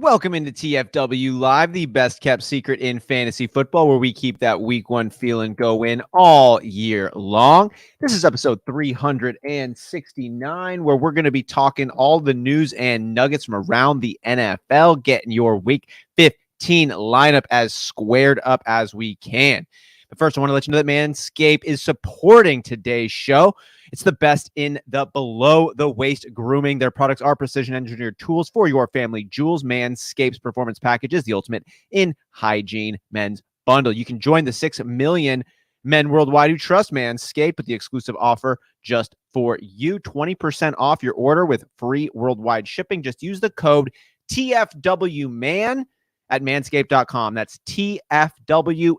Welcome into TFW Live, the best kept secret in fantasy football, where we keep that week one feeling go in all year long. This is episode 369, where we're going to be talking all the news and nuggets from around the NFL, getting your week 15 lineup as squared up as we can. But first, I want to let you know that Manscaped is supporting today's show. It's the best in the below-the-waist grooming. Their products are precision-engineered tools for your family jewels. Manscaped's Performance Package is the ultimate in hygiene men's bundle. You can join the 6 million men worldwide who trust Manscaped with the exclusive offer just for you. 20% off your order with free worldwide shipping. Just use the code TFWMAN at manscaped.com. That's TFWMAM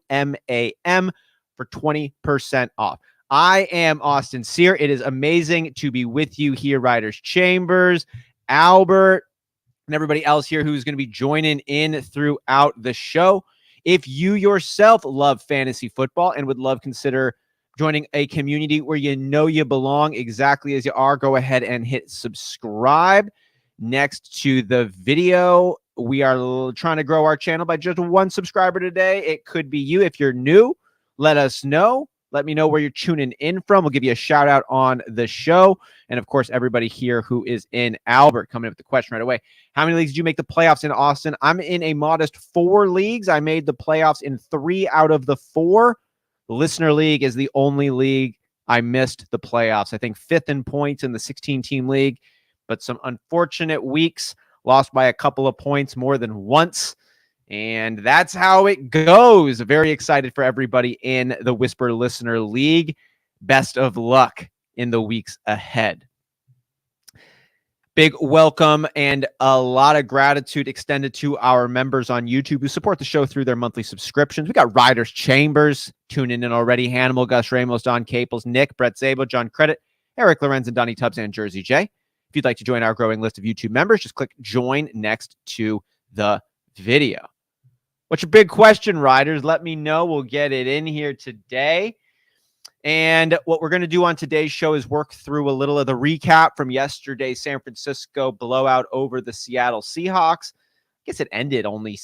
for 20% off. I am Austin Sear. It is amazing to be with you here, Riders Chambers, Albert, and everybody else here who's going to be joining in throughout the show. If you yourself love fantasy football and would love consider joining a community where you know you belong exactly as you are, go ahead and hit subscribe. Next to the video, we are trying to grow our channel by just one subscriber today. It could be you. If you're new, let us know. Let me know where you're tuning in from. We'll give you a shout out on the show. And of course, everybody here who is in. Albert coming up with the question right away. How many leagues did you make the playoffs in, Austin? I'm in a modest 4 leagues. I made the playoffs in 3 out of the 4. The Listener League is the only league I missed the playoffs. I think 5th in points in the 16-team league, but some unfortunate weeks, lost by a couple of points more than once. And that's how it goes. Very excited for everybody in the Whisper Listener League. Best of luck in the weeks ahead. Big welcome and a lot of gratitude extended to our members on YouTube who support the show through their monthly subscriptions. We got Riders Chambers tuning in already. Hannibal, Gus Ramos, Don Caples, Nick, Brett Zabo, John Credit, Eric Lorenz, and Donnie Tubbs, and Jersey J. If you'd like to join our growing list of YouTube members, just click join next to the video. What's your big question, Riders? Let me know. We'll get it in here today. And what we're going to do on today's show is work through a little of the recap from yesterday's San Francisco blowout over the Seattle Seahawks. I guess it ended only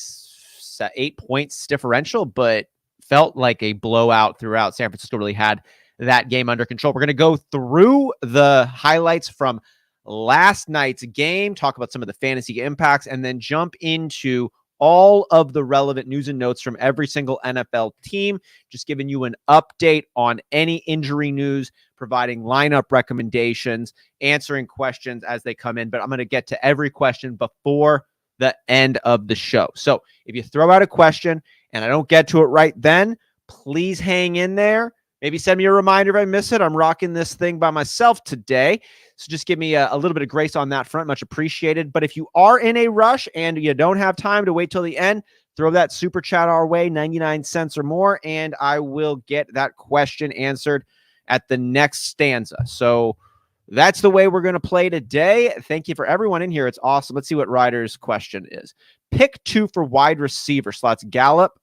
8 points differential, but felt like a blowout throughout. San Francisco really had that game under control. We're going to go through the highlights from last night's game, talk about some of the fantasy impacts, and then jump into all of the relevant news and notes from every single NFL team, just giving you an update on any injury news, providing lineup recommendations, answering questions as they come in. But I'm going to get to every question before the end of the show. So if you throw out a question and I don't get to it right then, please hang in there. Maybe send me a reminder if I miss it. I'm rocking this thing by myself today. So just give me a little bit of grace on that front. Much appreciated. But if you are in a rush and you don't have time to wait till the end, throw that super chat our way, 99 cents or more, and I will get that question answered at the next stanza. So that's the way we're going to play today. Thank you for everyone in here. It's awesome. Let's see what Ryder's question is. Pick 2 for wide receiver slots. Gallup,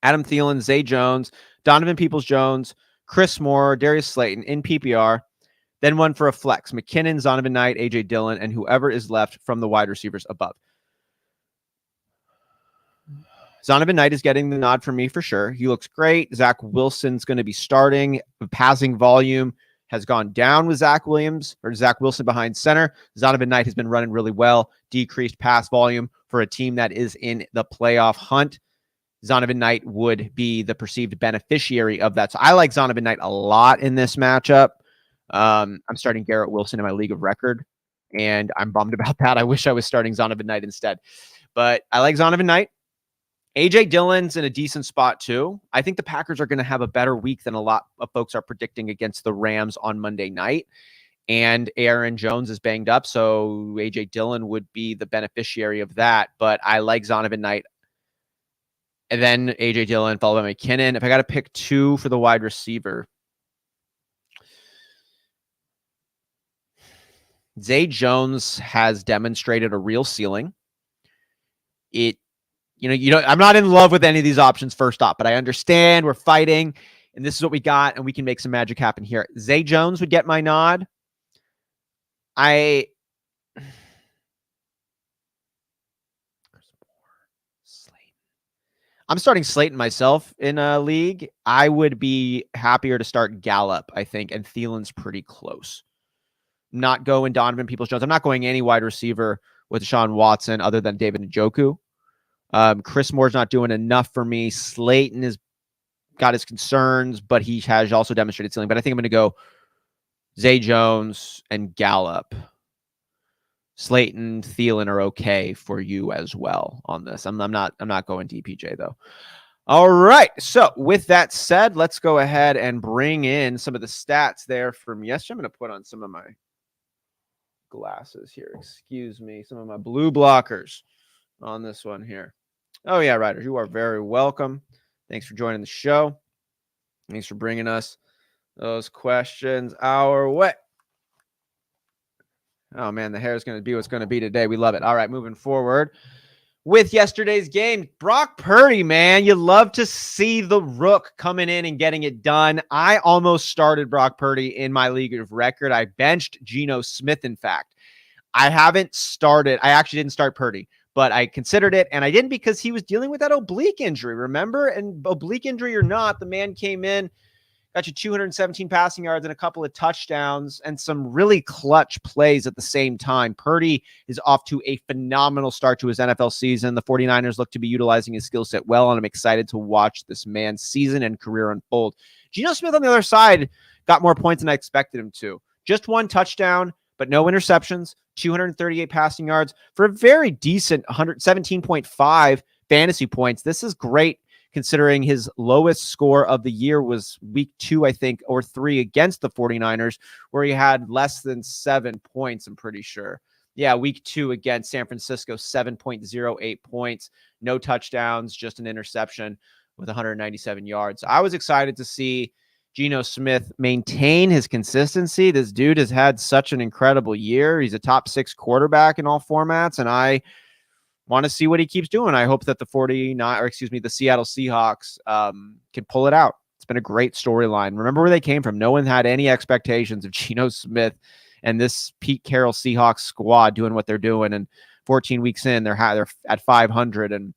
Adam Thielen, Zay Jones, Donovan Peoples-Jones, Chris Moore, Darius Slayton in PPR. Then one for a flex, McKinnon, Zonovan Knight, A.J. Dillon, and whoever is left from the wide receivers above. Zonovan Knight is getting the nod for me for sure. He looks great. Zach Wilson's going to be starting. The passing volume has gone down with Zach Wilson behind center. Zonovan Knight has been running really well. Decreased pass volume for a team that is in the playoff hunt. Zonovan Knight would be the perceived beneficiary of that. So I like Zonovan Knight a lot in this matchup. I'm starting Garrett Wilson in my league of record, and I'm bummed about that. I wish I was starting Zonovan Knight instead. But I like Zonovan Knight. A.J. Dillon's in a decent spot too. I think the Packers are going to have a better week than a lot of folks are predicting against the Rams on Monday night. And Aaron Jones is banged up, so A.J. Dillon would be the beneficiary of that. But I like Zonovan Knight. And then A.J. Dillon followed by McKinnon. If I got to pick 2 for the wide receiver, Zay Jones has demonstrated a real ceiling. I'm not in love with any of these options first off, but I understand we're fighting and this is what we got and we can make some magic happen here. Zay Jones would get my nod. I'm starting Slayton myself in a league. I would be happier to start Gallup, I think, and Thielen's pretty close. Not going Donovan Peoples-Jones. I'm not going any wide receiver with Deshaun Watson other than David Njoku. Chris Moore's not doing enough for me. Slayton has got his concerns, but he has also demonstrated ceiling. But I think I'm going to go Zay Jones and Gallup. Slayton, Thielen are okay for you as well on this. I'm not going DPJ though. All right. So with that said, let's go ahead and bring in some of the stats there from yesterday. I'm going to put on some of my glasses here. Excuse me. Some of my blue blockers on this one here. Oh yeah, Riders, you are very welcome. Thanks for joining the show. Thanks for bringing us those questions our way. Oh, man, the hair is going to be what's going to be today. We love it. All right, moving forward with yesterday's game. Brock Purdy, man, you love to see the rook coming in and getting it done. I almost started Brock Purdy in my league of record. I benched Geno Smith, in fact. I actually didn't start Purdy, but I considered it, and I didn't because he was dealing with that oblique injury, remember? And oblique injury or not, the man came in, got you 217 passing yards and a couple of touchdowns and some really clutch plays at the same time. Purdy is off to a phenomenal start to his NFL season. The 49ers look to be utilizing his skill set well, and I'm excited to watch this man's season and career unfold. Geno Smith on the other side got more points than I expected him to. Just one touchdown, but no interceptions, 238 passing yards for a very decent 117.5 fantasy points. This is great, considering his lowest score of the year was week 2, I think, or 3 against the 49ers, where he had less than 7 points, I'm pretty sure. Yeah, week 2 against San Francisco, 7.08 points, no touchdowns, just an interception with 197 yards. I was excited to see Geno Smith maintain his consistency. This dude has had such an incredible year. He's a top 6 quarterback in all formats, and I want to see what he keeps doing. I hope that the Seattle Seahawks can pull it out. It's been a great storyline. Remember where they came from. No one had any expectations of Geno Smith and this Pete Carroll Seahawks squad doing what they're doing. And 14 weeks in, they're at 500 and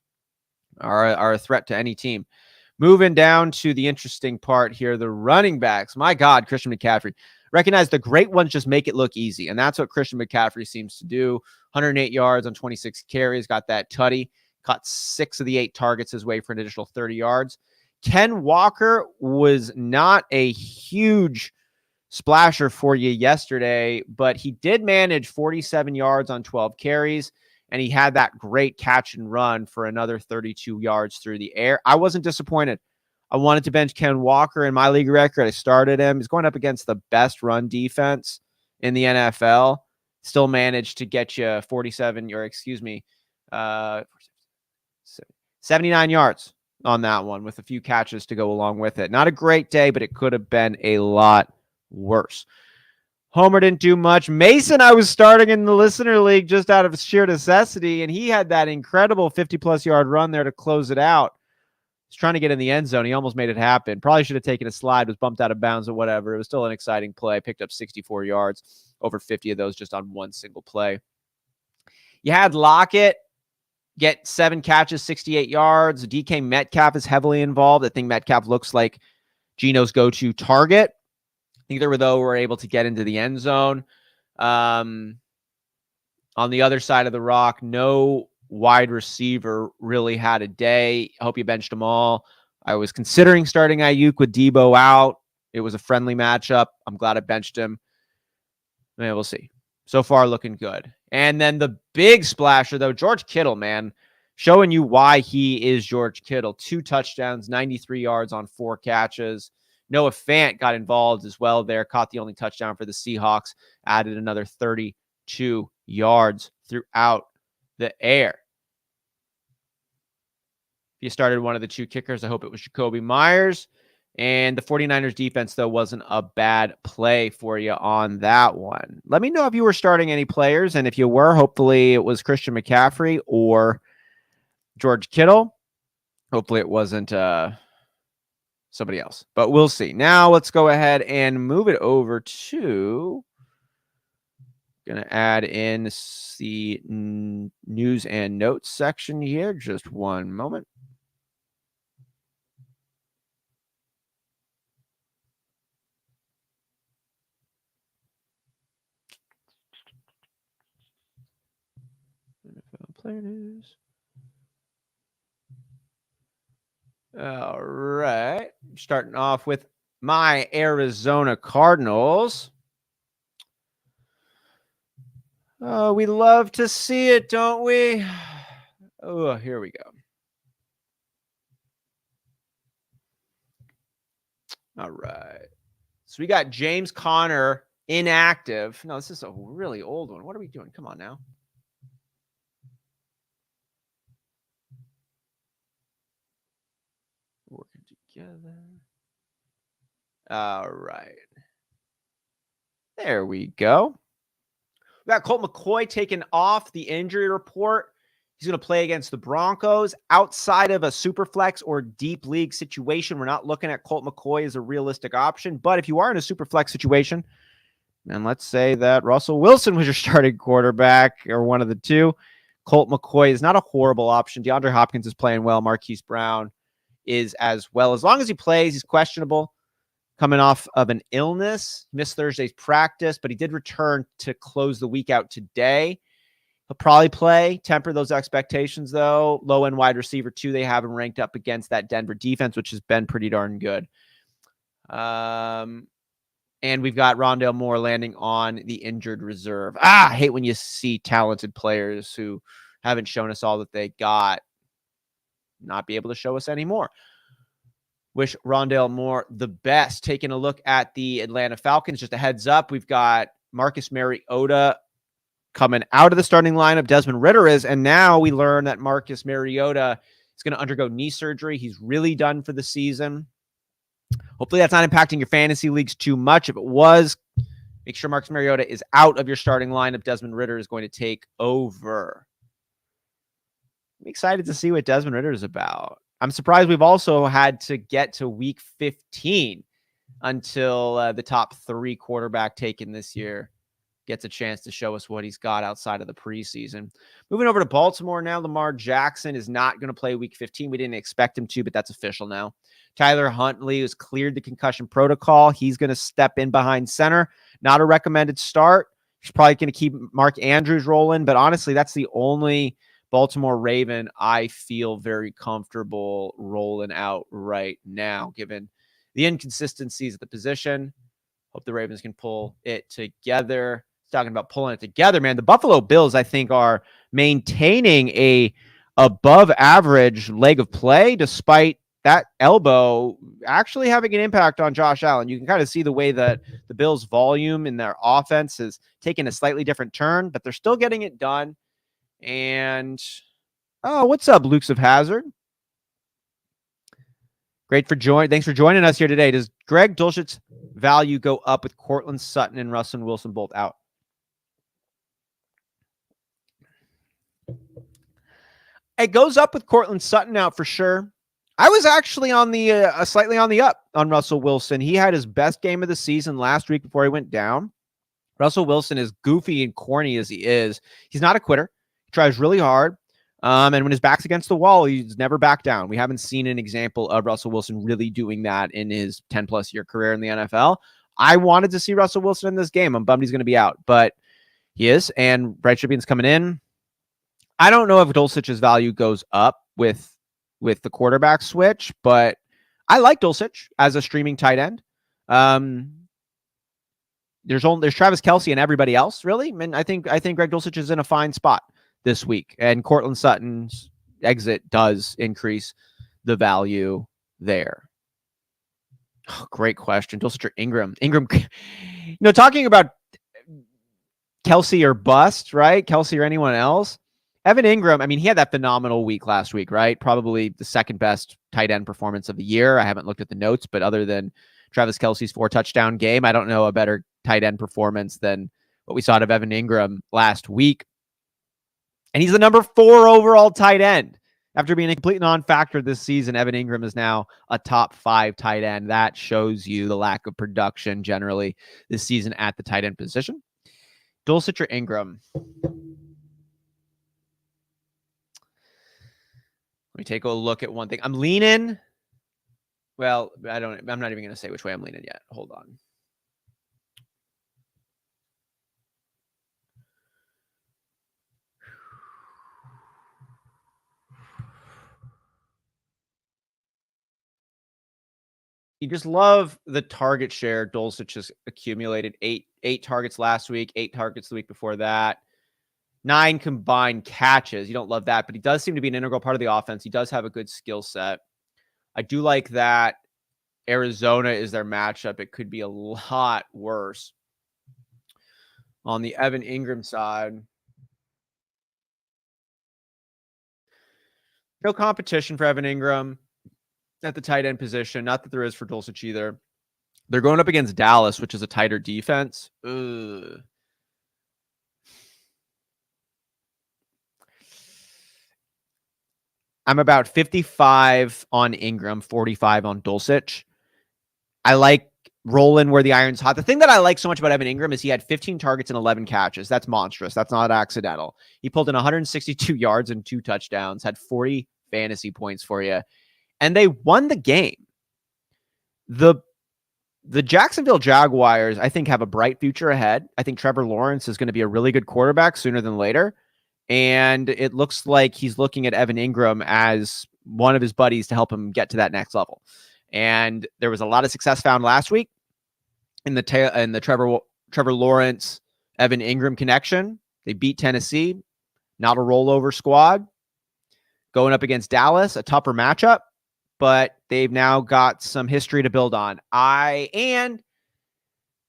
are a threat to any team. Moving down to the interesting part here, the running backs. My God, Christian McCaffrey. Recognize the great ones just make it look easy, and that's what Christian McCaffrey seems to do. 108 yards on 26 carries, got that tutty, caught 6 of the 8 targets his way for an additional 30 yards. Ken Walker was not a huge splasher for you yesterday, but he did manage 47 yards on 12 carries, and he had that great catch and run for another 32 yards through the air. I wasn't disappointed. I wanted to bench Ken Walker in my league record. I started him. He's going up against the best run defense in the NFL. Still managed to get you 79 yards on that one with a few catches to go along with it. Not a great day, but it could have been a lot worse. Homer didn't do much. Mason, I was starting in the listener league just out of sheer necessity, and he had that incredible 50-plus yard run there to close it out. He's trying to get in the end zone. He almost made it happen. Probably should have taken a slide, was bumped out of bounds or whatever. It was still an exciting play. Picked up 64 yards, over 50 of those just on one single play. You had Lockett get 7 catches, 68 yards. DK Metcalf is heavily involved. I think Metcalf looks like Geno's go-to target. Neither of those were able to get into the end zone. On the other side of the rock, no wide receiver really had a day. I hope you benched them all. I was considering starting Ayuk with Debo out. It was a friendly matchup. I'm glad I benched him. Man, we'll see. So far, looking good. And then the big splasher, though, George Kittle, man, showing you why he is George Kittle. 2 touchdowns, 93 yards on 4 catches. Noah Fant got involved as well there, caught the only touchdown for the Seahawks, added another 32 yards throughout the air. If you started one of the 2 kickers, I hope it was Jacoby Myers. And the 49ers defense, though, wasn't a bad play for you on that one. Let me know if you were starting any players, and if you were, hopefully it was Christian McCaffrey or George Kittle. Hopefully it wasn't somebody else, but we'll see. Now let's go ahead and move it over to, going to add in the news and notes section here. Just one moment. Player news. All right. Starting off with my Arizona Cardinals. Oh, we love to see it, don't we? Oh, here we go. All right. So we got James Conner inactive. No, this is a really old one. What are we doing? Come on now. Working together. All right. There we go. We got Colt McCoy taken off the injury report. He's going to play against the Broncos. Outside of a super flex or deep league situation, we're not looking at Colt McCoy as a realistic option. But if you are in a super flex situation, and let's say that Russell Wilson was your starting quarterback or one of the two, Colt McCoy is not a horrible option. DeAndre Hopkins is playing well. Marquise Brown is as well. As long as he plays, he's questionable. Coming off of an illness, missed Thursday's practice, but he did return to close the week out today. He'll probably play. Temper those expectations, though. Low-end wide receiver, too. They have him ranked up against that Denver defense, which has been pretty darn good. And we've got Rondale Moore landing on the injured reserve. I hate when you see talented players who haven't shown us all that they got not be able to show us anymore. Wish Rondale Moore the best. Taking a look at the Atlanta Falcons, just a heads up, we've got Marcus Mariota coming out of the starting lineup. Desmond Ridder is, and now we learn that Marcus Mariota is going to undergo knee surgery. He's really done for the season. Hopefully that's not impacting your fantasy leagues too much. If it was, make sure Marcus Mariota is out of your starting lineup. Desmond Ridder is going to take over. I'm excited to see what Desmond Ridder is about. I'm surprised we've also had to get to week 15 until the top 3 quarterback taken this year gets a chance to show us what he's got outside of the preseason. Moving over to Baltimore now, Lamar Jackson is not going to play week 15. We didn't expect him to, but that's official now. Tyler Huntley has cleared the concussion protocol. He's going to step in behind center. Not a recommended start. He's probably going to keep Mark Andrews rolling, but honestly, that's the only Baltimore Raven I feel very comfortable rolling out right now, given the inconsistencies at the position. Hope the Ravens can pull it together. Talking about pulling it together, man. The Buffalo Bills, I think, are maintaining a above average leg of play, despite that elbow actually having an impact on Josh Allen. You can kind of see the way that the Bills' volume in their offense is taking a slightly different turn, but they're still getting it done. And, oh, what's up, Lukes of Hazard? Thanks for joining us here today. Does Greg Dulcic's value go up with Courtland Sutton and Russell Wilson both out? It goes up with Courtland Sutton out for sure. I was actually on the slightly on the up on Russell Wilson. He had his best game of the season last week before he went down. Russell Wilson, as goofy and corny as he is, he's not a quitter. He tries really hard. And when his back's against the wall, he's never backed down. We haven't seen an example of Russell Wilson really doing that in his 10-plus year career in the NFL. I wanted to see Russell Wilson in this game. I'm bummed he's going to be out, but he is. And Bryce Tribbion's coming in. I don't know if Dulcich's value goes up with the quarterback switch, but I like Dulcich as a streaming tight end. There's Travis Kelce and everybody else, really. I mean, I think Greg Dulcich is in a fine spot this week, and Courtland Sutton's exit does increase the value there. Oh, great question. Dulcich or Ingram? Ingram, talking about Kelce or bust, right? Kelce or anyone else. Evan Ingram, I mean, he had that phenomenal week last week, right? Probably the second best tight end performance of the year. I haven't looked at the notes, but other than Travis Kelce's 4-touchdown game, I don't know a better tight end performance than what we saw out of Evan Ingram last week. And he's the number 4 overall tight end. After being a complete non-factor this season, Evan Ingram is now a top 5 tight end. That shows you the lack of production generally this season at the tight end position. Dulcich or Ingram? Let me take a look at one thing. I'm leaning. Well, I'm not even going to say which way I'm leaning yet. Hold on. You just love the target share Dulcich has accumulated. Eight targets last week, 8 targets the week before that. 9 combined catches. You don't love that, but he does seem to be an integral part of the offense. He does have a good skill set. I do like that Arizona is their matchup. It could be a lot worse. On the Evan Ingram side, no competition for Evan Ingram at the tight end position. Not that there is for Dulcich either. They're going up against Dallas, which is a tighter defense. Ugh. I'm about 55 on Ingram, 45 on Dulcich. I like rolling where the iron's hot. The thing that I like so much about Evan Ingram is he had 15 targets and 11 catches. That's monstrous. That's not accidental. He pulled in 162 yards and 2 touchdowns, had 40 fantasy points for you, and they won the game. The Jacksonville Jaguars, I think, have a bright future ahead. I think Trevor Lawrence is going to be a really good quarterback sooner than later. And it looks like he's looking at Evan Ingram as one of his buddies to help him get to that next level. And there was a lot of success found last week in the Trevor Lawrence Evan Ingram connection. They beat Tennessee, not a rollover squad. Going up against Dallas, a tougher matchup, but they've now got some history to build on.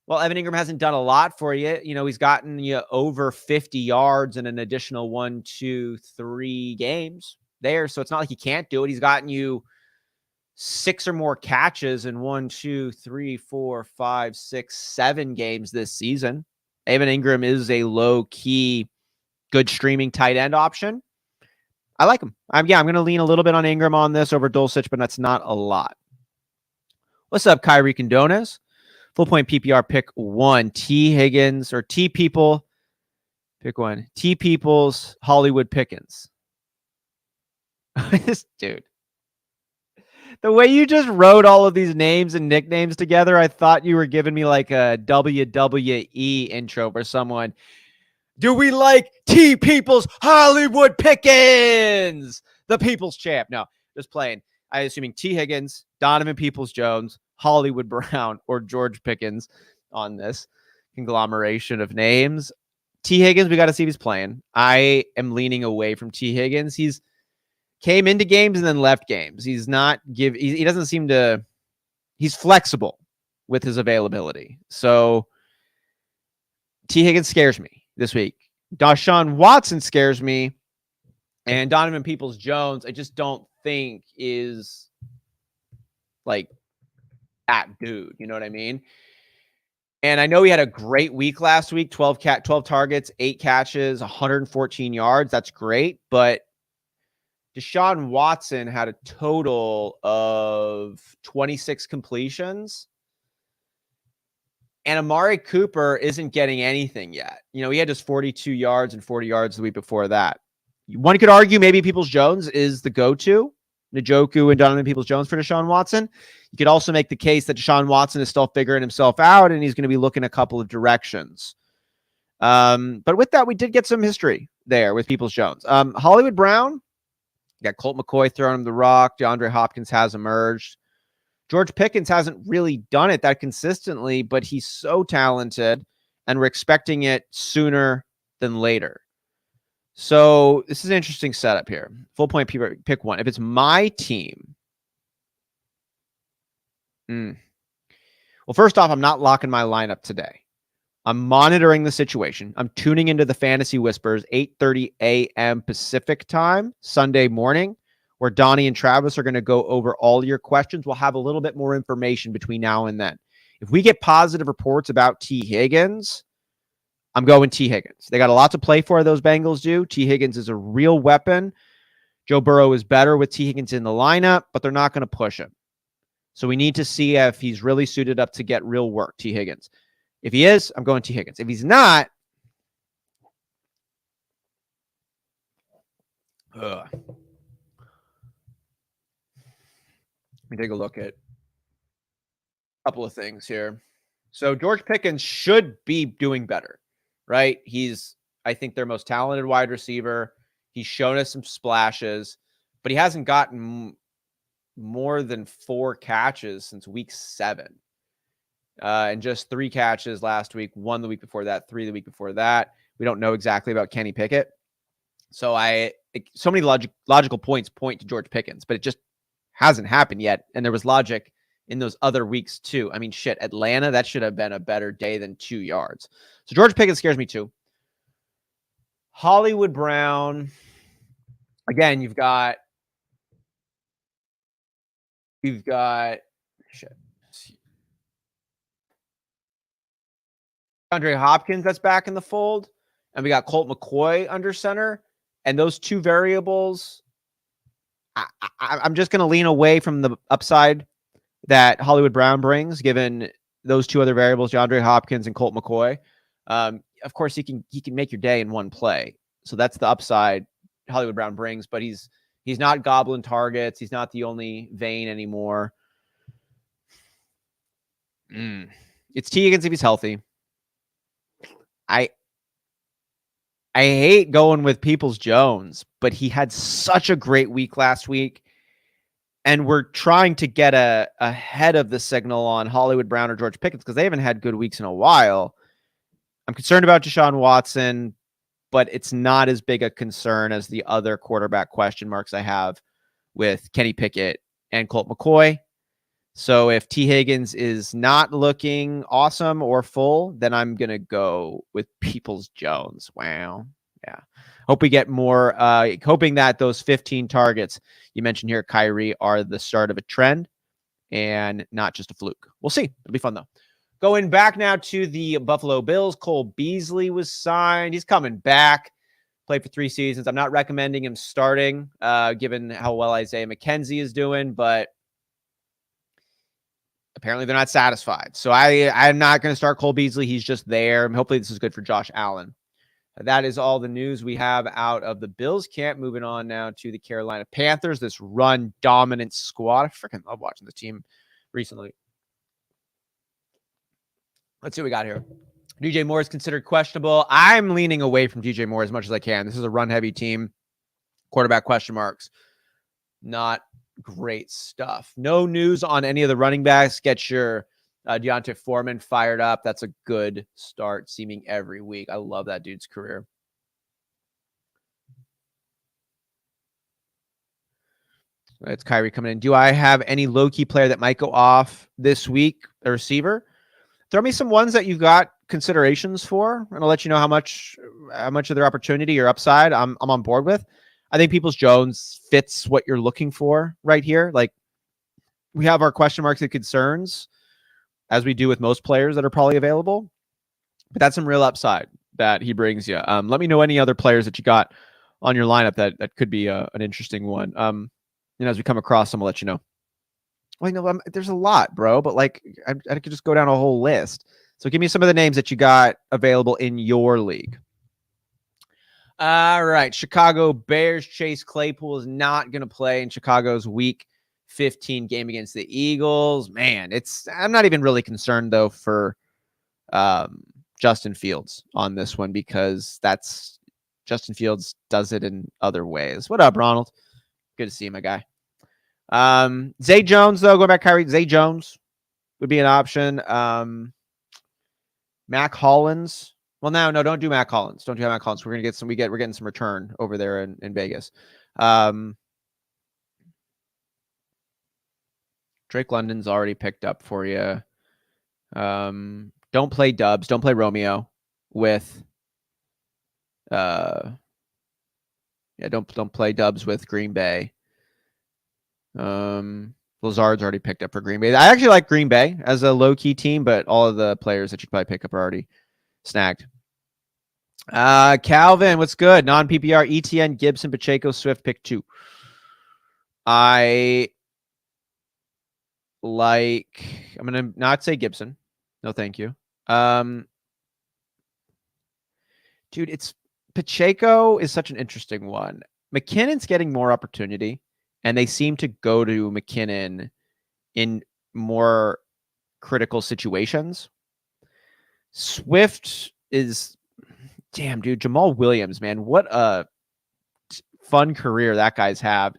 Well, Evan Ingram hasn't done a lot for you. You know, he's gotten you over 50 yards in an additional 1, 2, 3 games there. So it's not like he can't do it. He's gotten you 6 or more catches in 1, 2, 3, 4, 5, 6, 7 games this season. Evan Ingram is a low-key, good streaming tight end option. I like him. I'm going to lean a little bit on Ingram on this over Dulcich, but that's not a lot. What's up, Kyrie Condones? Full point PPR pick 1. T. Higgins or T. People. Pick 1. T. Peoples, Hollywood Pickens. This dude. The way you just wrote all of these names and nicknames together, I thought you were giving me like a WWE intro for someone. Do we like T. Peoples, Hollywood Pickens? The People's Champ. No, just playing. I assuming T. Higgins, Donovan Peoples-Jones, Hollywood Brown, or George Pickens on this conglomeration of names. T. Higgins, we got to see if he's playing. I am leaning away from T. Higgins. He's came into games and then left games. He's not he doesn't seem to, he's flexible with his availability. So T. Higgins scares me this week. Deshaun Watson scares me. And Donovan Peoples-Jones, I just don't think is like that dude. You know what I mean? And I know he had a great week last week, 12 targets, 8 catches, 114 yards. That's great. But Deshaun Watson had a total of 26 completions. And Amari Cooper isn't getting anything yet. You know, he had just 42 yards and 40 yards the week before that. One could argue maybe Peoples-Jones is the go-to. Njoku and Donovan Peoples-Jones for Deshaun Watson. You could also make the case that Deshaun Watson is still figuring himself out and he's going to be looking a couple of directions. But with that, we did get some history there with Peoples-Jones. Hollywood Brown, you got Colt McCoy throwing him the rock. DeAndre Hopkins has emerged. George Pickens hasn't really done it that consistently, but he's so talented, and we're expecting it sooner than later. So this is an interesting setup here. Full point pick 1. If it's my team, well, first off, I'm not locking my lineup today. I'm monitoring the situation. I'm tuning into the Fantasy Whispers, 8:30 a.m. Pacific time, Sunday morning, where Donnie and Travis are going to go over all your questions. We'll have a little bit more information between now and then. If we get positive reports about T. Higgins, I'm going T. Higgins. They got a lot to play for, those Bengals do. T. Higgins is a real weapon. Joe Burrow is better with T. Higgins in the lineup, but they're not going to push him. So we need to see if he's really suited up to get real work, T. Higgins. If he is, I'm going T. Higgins. If he's not, let me take a look at a couple of things here. So George Pickens should be doing better, right? He's, I think, their most talented wide receiver. He's shown us some splashes, but he hasn't gotten more than 4 catches since week 7. And just 3 catches last week, 1 the week before that, 3 the week before that. We don't know exactly about Kenny Pickett. So so many logical points point to George Pickens, but it just hasn't happened yet. And there was logic in those other weeks too. I mean, shit, Atlanta, that should have been a better day than 2 yards. So George Pickens scares me too. Hollywood Brown. Again, you've got shit. Andre Hopkins that's back in the fold, and we got Colt McCoy under center, and those 2 variables, I'm just going to lean away from the upside that Hollywood Brown brings, given those 2 other variables, DeAndre Hopkins and Colt McCoy. Of course, he can make your day in one play, so that's the upside Hollywood Brown brings. But he's not gobbling targets. He's not the only vein anymore. It's T Higgins if he's healthy. I hate going with Peoples-Jones, but he had such a great week last week, and we're trying to get ahead of the signal on Hollywood Brown or George Pickens because they haven't had good weeks in a while. I'm concerned about Deshaun Watson, but it's not as big a concern as the other quarterback question marks I have with Kenny Pickett and Colt McCoy. So if T. Higgins is not looking awesome or full, then I'm going to go with Peoples-Jones. Wow. Yeah. Hope we get more, hoping that those 15 targets you mentioned here, Kyrie, are the start of a trend and not just a fluke. We'll see. It'll be fun, though. Going back now to the Buffalo Bills, Cole Beasley was signed. He's coming back. Played for 3 seasons. I'm not recommending him starting, given how well Isaiah McKenzie is doing, but apparently they're not satisfied. So I'm not going to start Cole Beasley. He's just there. Hopefully this is good for Josh Allen. That is all the news we have out of the Bills camp. Moving on now to the Carolina Panthers, this run dominant squad. I freaking love watching this team recently. Let's see what we got here. DJ Moore is considered questionable. I'm leaning away from DJ Moore as much as I can. This is a run-heavy team. Quarterback question marks. Not great stuff. No news on any of the running backs. Get your Deontay Foreman fired up. That's a good start, seeming every week. I love that dude's career. It's Kyrie coming in. Do I have any low-key player that might go off this week? A receiver? Throw me some ones that you've got considerations for, and I'll let you know how much of their opportunity or upside I'm on board with. I think Peoples-Jones fits what you're looking for right here. Like, we have our question marks and concerns, as we do with most players that are probably available, but that's some real upside that he brings you. Let me know any other players that you got on your lineup that could be an interesting one. As we come across them, I'll let you know. Well, there's a lot, bro, but like I could just go down a whole list. So give me some of the names that you got available in your league. All right. Chicago Bears. Chase Claypool is not going to play in Chicago's week 15 game against the Eagles. Man, I'm not even really concerned though for Justin Fields on this one, because Justin Fields does it in other ways. What up, Ronald? Good to see you, my guy. Zay Jones, though, going back, Kyrie. Zay Jones would be an option. Mac Hollins. Well, no, don't do Mac Hollins. Don't do Mac Hollins. We're getting some return over there in Vegas. Drake London's already picked up for you. Don't play Dubs. Don't play Romeo with. Don't play Dubs with Green Bay. Lazard's already picked up for Green Bay. I actually like Green Bay as a low-key team, but all of the players that you probably pick up are already snagged. Calvin, what's good? Non-PPR, ETN, Gibson, Pacheco, Swift, pick 2. I'm going to not say Gibson. No, thank you. Dude, Pacheco is such an interesting one. McKinnon's getting more opportunity, and they seem to go to McKinnon in more critical situations. Swift is, damn, dude, Jamal Williams, man, what a fun career that guy's had.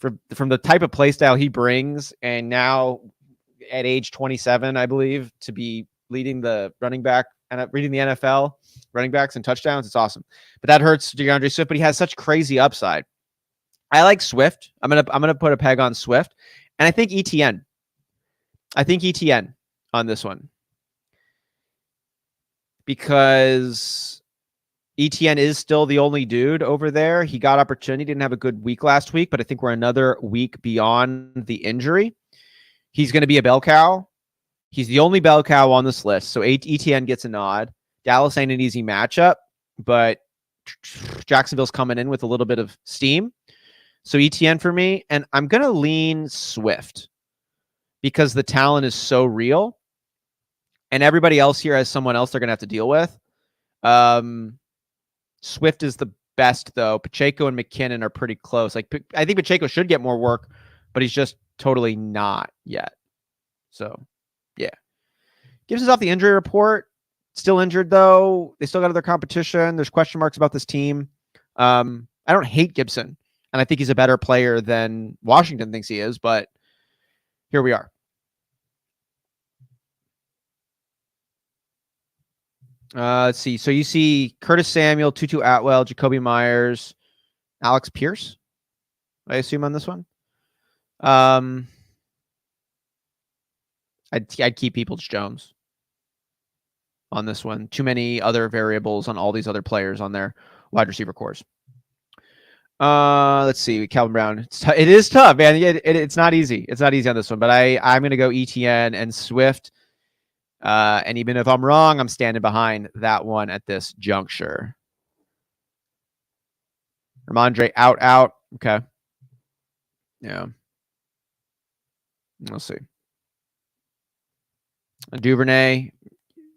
from the type of play style he brings, and now at age 27, I believe, to be leading the running back and reading the NFL running backs and touchdowns. It's awesome. But that hurts DeAndre Swift, but he has such crazy upside. I like Swift. I'm gonna put a peg on Swift. And I think ETN. I think ETN on this one. Because ETN is still the only dude over there. He got opportunity, didn't have a good week last week, but I think we're another week beyond the injury. He's going to be a bell cow. He's the only bell cow on this list. So ETN gets a nod. Dallas ain't an easy matchup, but Jacksonville's coming in with a little bit of steam. So ETN for me, and I'm going to lean Swift because the talent is so real. And everybody else here has someone else they're going to have to deal with. Swift is the best, though. Pacheco and McKinnon are pretty close. Like, I think Pacheco should get more work, but he's just totally not yet. So, yeah. Gives us off the injury report. Still injured, though. They still got other competition. There's question marks about this team. I don't hate Gibson, and I think he's a better player than Washington thinks he is, but here we are. Let's see. So you see Curtis Samuel, Tutu Atwell, Jacoby Myers, Alex Pierce, I assume, on this one. I'd keep Peoples-Jones on this one. Too many other variables on all these other players on their wide receiver cores. Let's see. Calvin Brown. It is tough, man. It's not easy. It's not easy on this one, but I'm going to go ETN and Swift. And even if I'm wrong, I'm standing behind that one at this juncture. Ramondre out. Okay. Yeah. We'll see. Duvernay,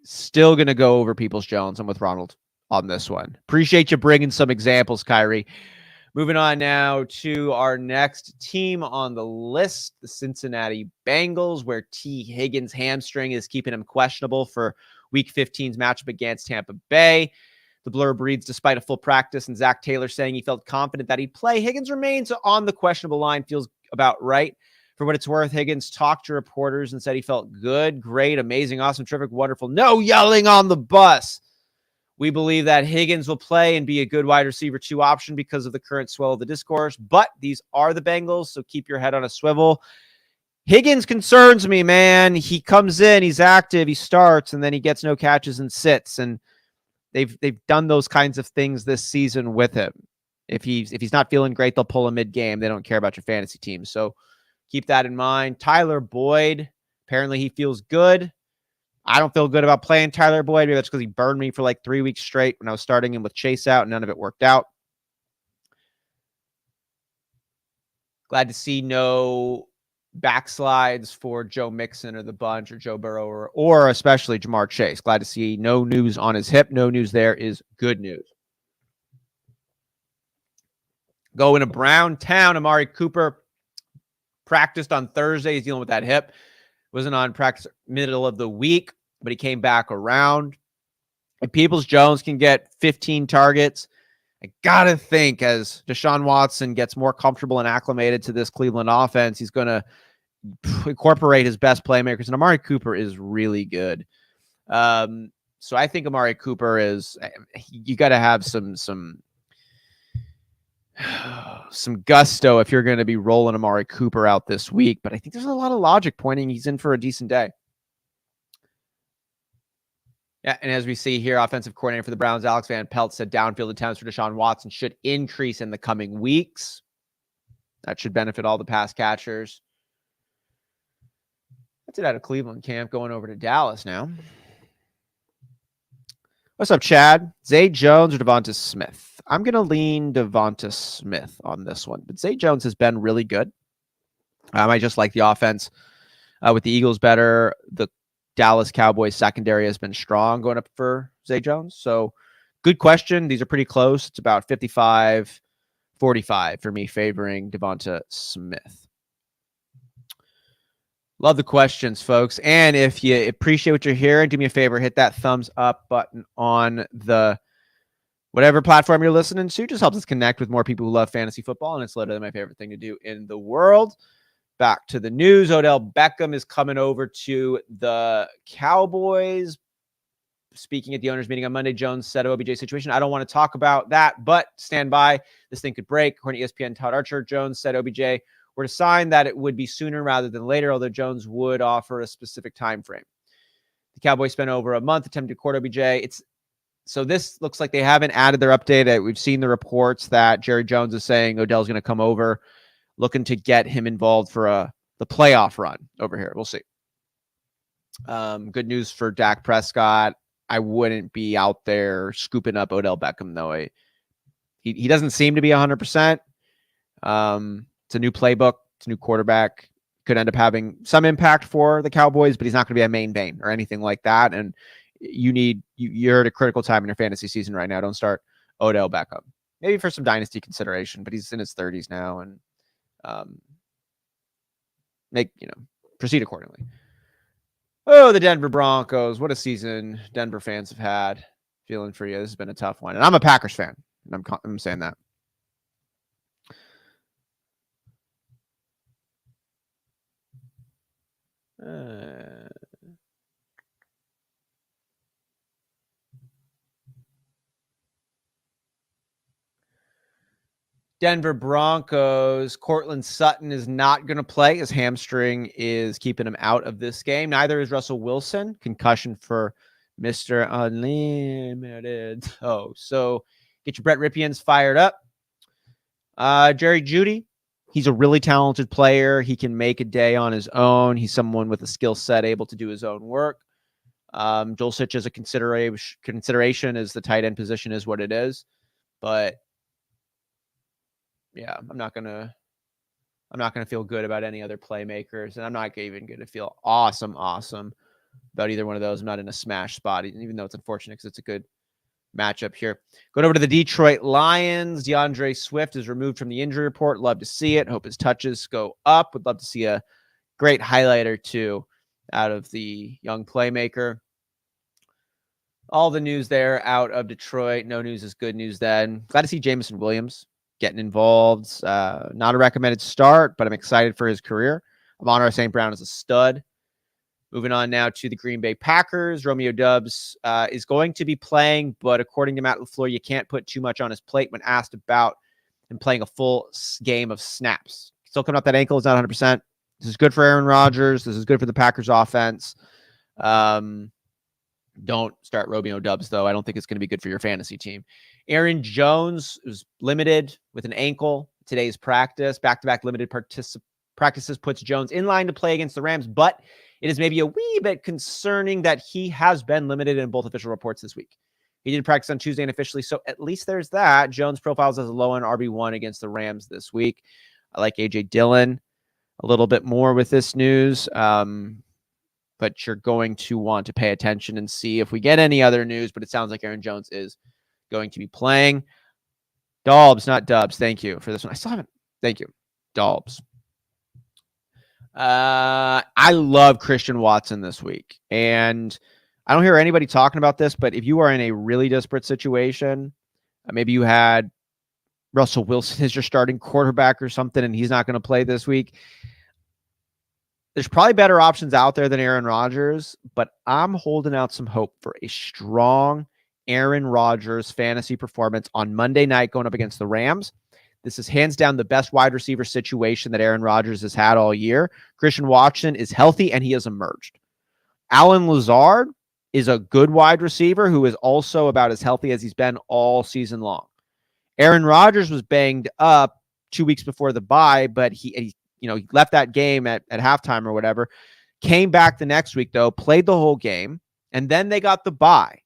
still going to go over Peoples-Jones. I'm with Ronald on this one. Appreciate you bringing some examples, Kyrie. Moving on now to our next team on the list, the Cincinnati Bengals, where T. Higgins' hamstring is keeping him questionable for Week 15's matchup against Tampa Bay. The blurb reads, despite a full practice and Zach Taylor saying he felt confident that he'd play, Higgins remains on the questionable line. Feels about right. For what it's worth, Higgins talked to reporters and said he felt good, great, amazing, awesome, terrific, wonderful. No yelling on the bus. We believe that Higgins will play and be a good wide receiver 2 option because of the current swell of the discourse, but these are the Bengals, so keep your head on a swivel. Higgins concerns me, man. He comes in, he's active, he starts, and then he gets no catches and sits, and they've done those kinds of things this season with him. If he's not feeling great, they'll pull him mid-game. They don't care about your fantasy team, so keep that in mind. Tyler Boyd, apparently he feels good. I don't feel good about playing Tyler Boyd. Maybe that's because he burned me for like 3 weeks straight when I was starting him with Chase out. None of it worked out. Glad to see no backslides for Joe Mixon or the bunch or Joe Burrow or especially Jamar Chase. Glad to see no news on his hip. No news there is good news. Going to Brown Town, Amari Cooper practiced on Thursday. He's dealing with that hip. Wasn't on practice middle of the week, but he came back around. If Peoples-Jones can get 15 targets, I got to think as Deshaun Watson gets more comfortable and acclimated to this Cleveland offense, he's going to incorporate his best playmakers. And Amari Cooper is really good. So I think Amari Cooper is, you got to have some gusto if you're going to be rolling Amari Cooper out this week, but I think there's a lot of logic pointing he's in for a decent day. Yeah, and as we see here, offensive coordinator for the Browns, Alex Van Pelt, said downfield attempts for Deshaun Watson should increase in the coming weeks. That should benefit all the pass catchers. That's it out of Cleveland camp, going over to Dallas now. What's up, Chad? Zay Jones or Devonta Smith? I'm going to lean Devonta Smith on this one, but Zay Jones has been really good. I just like the offense with the Eagles better. The Dallas Cowboys secondary has been strong going up for Zay Jones. So good question. These are pretty close. It's about 55-45 for me favoring Devonta Smith. Love the questions, folks. And if you appreciate what you're hearing, do me a favor, hit that thumbs up button on the Whatever platform you're listening to just helps us connect with more people who love fantasy football, and it's literally my favorite thing to do in the world. Back to the news. Odell Beckham is coming over to the Cowboys. Speaking at the owners' meeting on Monday, Jones said OBJ situation. I don't want to talk about that, but stand by. This thing could break. According to ESPN, Todd Archer, Jones said OBJ were to sign that it would be sooner rather than later, although Jones would offer a specific time frame. The Cowboys spent over a month attempting to court OBJ. So this looks like they haven't added their update. We've seen the reports that Jerry Jones is saying Odell's going to come over, looking to get him involved for the playoff run over here. We'll see. Good news for Dak Prescott. I wouldn't be out there scooping up Odell Beckham, though. He doesn't seem to be 100%. It's a new playbook. It's a new quarterback. Could end up having some impact for the Cowboys, but he's not going to be a main vein or anything like that. And you're at a critical time in your fantasy season right now. Don't start Odell Beckham. Maybe for some dynasty consideration, but he's in his 30s now, and proceed accordingly. Oh, the Denver Broncos. What a season Denver fans have had. Feeling for you. This has been a tough one. And I'm a Packers fan. And I'm saying that. Denver Broncos. Cortland Sutton is not going to play. His hamstring is keeping him out of this game. Neither is Russell Wilson. Concussion for Mr. Unlimited. So get your Brett Ripiens fired up. Jerry Jeudy. He's a really talented player. He can make a day on his own. He's someone with a skill set able to do his own work. Dulcich is a consideration as the tight end position is what it is. But yeah, I'm not gonna feel good about any other playmakers, and I'm not even gonna feel awesome about either one of those. I'm not in a smash spot, even though it's unfortunate because it's a good matchup here. Going over to the Detroit Lions, DeAndre Swift is removed from the injury report. Love to see it. Hope his touches go up. Would love to see a great highlight or two out of the young playmaker. All the news there out of Detroit. No news is good news then. Glad to see Jameson Williams getting involved. Not a recommended start, but I'm excited for his career. Amon-Ra St. Brown is a stud. Moving on now to the Green Bay Packers. Romeo Doubs is going to be playing, but according to Matt LaFleur, you can't put too much on his plate when asked about him playing a full game of snaps. Still coming up that ankle is not 100%. This is good for Aaron Rodgers. This is good for the Packers offense. Don't start Romeo Doubs, though. I don't think it's going to be good for your fantasy team. Aaron Jones was limited with an ankle. Today's practice, back-to-back limited practices puts Jones in line to play against the Rams, but it is maybe a wee bit concerning that he has been limited in both official reports this week. He did practice on Tuesday unofficially, so at least there's that. Jones profiles as a low-end RB1 against the Rams this week. I like A.J. Dillon a little bit more with this news, but you're going to want to pay attention and see if we get any other news, but it sounds like Aaron Jones is going to be playing. Dalbs, not Dubs. Thank you for this one. I still haven't. Thank you. Dalbs. I love Christian Watson this week, and I don't hear anybody talking about this, but if you are in a really desperate situation, maybe you had Russell Wilson as your starting quarterback or something, and he's not going to play this week. There's probably better options out there than Aaron Rodgers, but I'm holding out some hope for a strong Aaron Rodgers fantasy performance on Monday night going up against the Rams. This is hands down the best wide receiver situation that Aaron Rodgers has had all year. Christian Watson is healthy, and he has emerged. Allen Lazard is a good wide receiver who is also about as healthy as he's been all season long. Aaron Rodgers was banged up 2 weeks before the bye, but he left that game at halftime or whatever, came back the next week, though, played the whole game, and then they got the bye.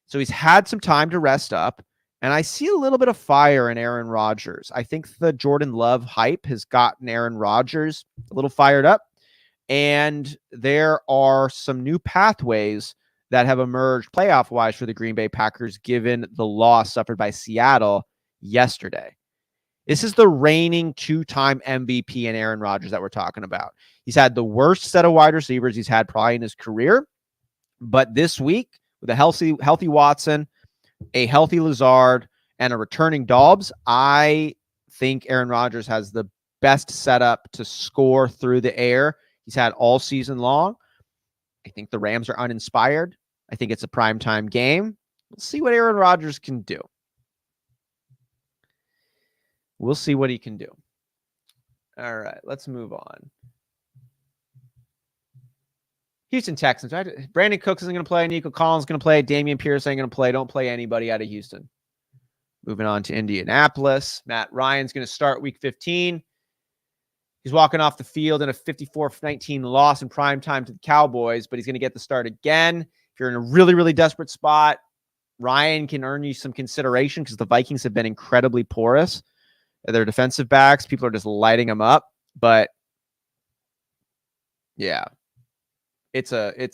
So he's had some time to rest up. And I see a little bit of fire in Aaron Rodgers. I think the Jordan Love hype has gotten Aaron Rodgers a little fired up. And there are some new pathways that have emerged playoff-wise for the Green Bay Packers, given the loss suffered by Seattle yesterday. This is the reigning two-time MVP in Aaron Rodgers that we're talking about. He's had the worst set of wide receivers he's had probably in his career. But this week, with a healthy Watson, a healthy Lazard, and a returning Dobbs, I think Aaron Rodgers has the best setup to score through the air he's had all season long. I think the Rams are uninspired. I think it's a primetime game. We'll see what Aaron Rodgers can do. We'll see what he can do. All right, let's move on. Houston Texans, right? Brandon Cooks isn't going to play. Nico Collins is going to play. Damian Pierce ain't going to play. Don't play anybody out of Houston. Moving on to Indianapolis. Matt Ryan's going to start week 15. He's walking off the field in a 54-19 loss in prime time to the Cowboys, but he's going to get the start again. If you're in a really, really desperate spot, Ryan can earn you some consideration because the Vikings have been incredibly porous. Their defensive backs, people are just lighting them up. But yeah, it's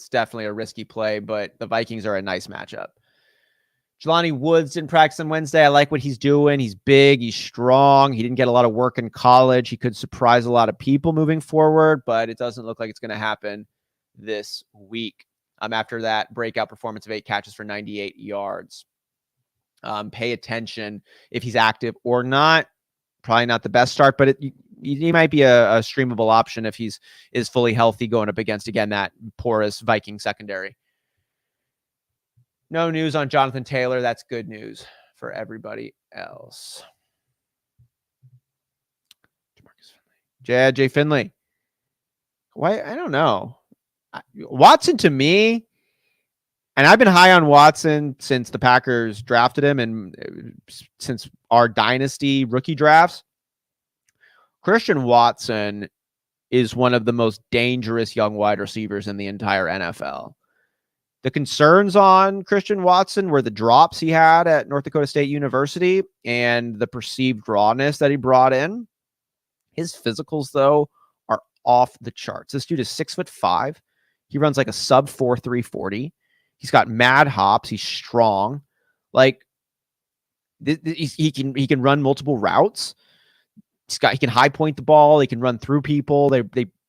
definitely a risky play, but the Vikings are a nice matchup. Jelani Woods didn't practice on Wednesday. I like what he's doing. He's big. He's strong. He didn't get a lot of work in college. He could surprise a lot of people moving forward, but it doesn't look like it's going to happen this week. After that breakout performance of 8 catches for 98 yards. Pay attention if he's active or not. Probably not the best start, but he might be a streamable option if is fully healthy going up against, again, that porous Viking secondary. No news on Jonathan Taylor. That's good news for everybody else. Jay Finley. Why? I don't know. Watson to me, and I've been high on Watson since the Packers drafted him and since our dynasty rookie drafts. Christian Watson is one of the most dangerous young wide receivers in the entire NFL. The concerns on Christian Watson were the drops he had at North Dakota State University and the perceived rawness that he brought in. His physicals, though, are off the charts. This dude is 6'5". He runs like a sub 4.3 40. He's got mad hops. He's strong. Like he can run multiple routes. He can high point the ball. He can run through people.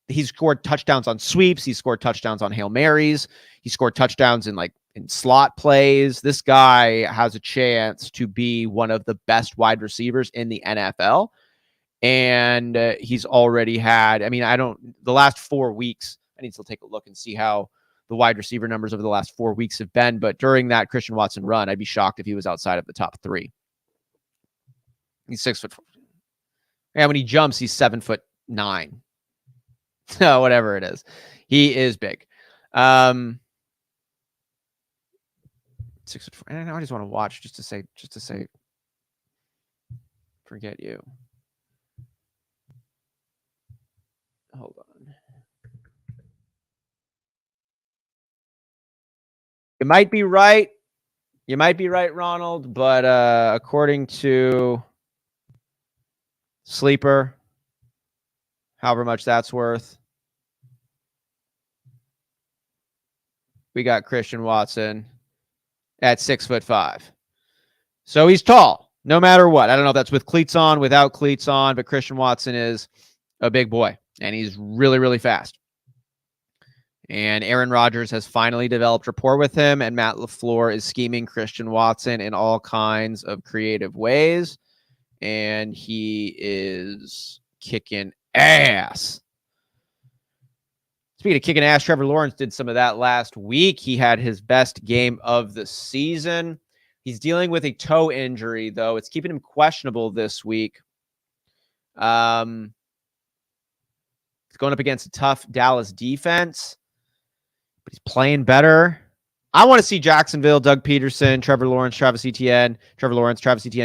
He's scored touchdowns on sweeps. He's scored touchdowns on Hail Marys. He scored touchdowns in slot plays. This guy has a chance to be one of the best wide receivers in the NFL. And he's already had, the last 4 weeks, I need to take a look and see how the wide receiver numbers over the last 4 weeks have been. But during that Christian Watson run, I'd be shocked if he was outside of the top 3. He's 6'4". Yeah, when he jumps, he's 7'9". So whatever it is, he is big. 6'4". And I just want to watch just to say, forget you. Hold on. You might be right. You might be right, Ronald. But according to Sleeper, however much that's worth, we got Christian Watson at 6'5". So he's tall, no matter what. I don't know if that's with cleats on, without cleats on, but Christian Watson is a big boy, and he's really, really fast. And Aaron Rodgers has finally developed rapport with him, and Matt LaFleur is scheming Christian Watson in all kinds of creative ways, and he is kicking ass. Speaking of kicking ass, Trevor Lawrence did some of that last week. He had his best game of the season. He's dealing with a toe injury, though. It's keeping him questionable this week. He's going up against a tough Dallas defense, but he's playing better. I want to see Jacksonville, Doug Peterson, Trevor Lawrence, Travis Etienne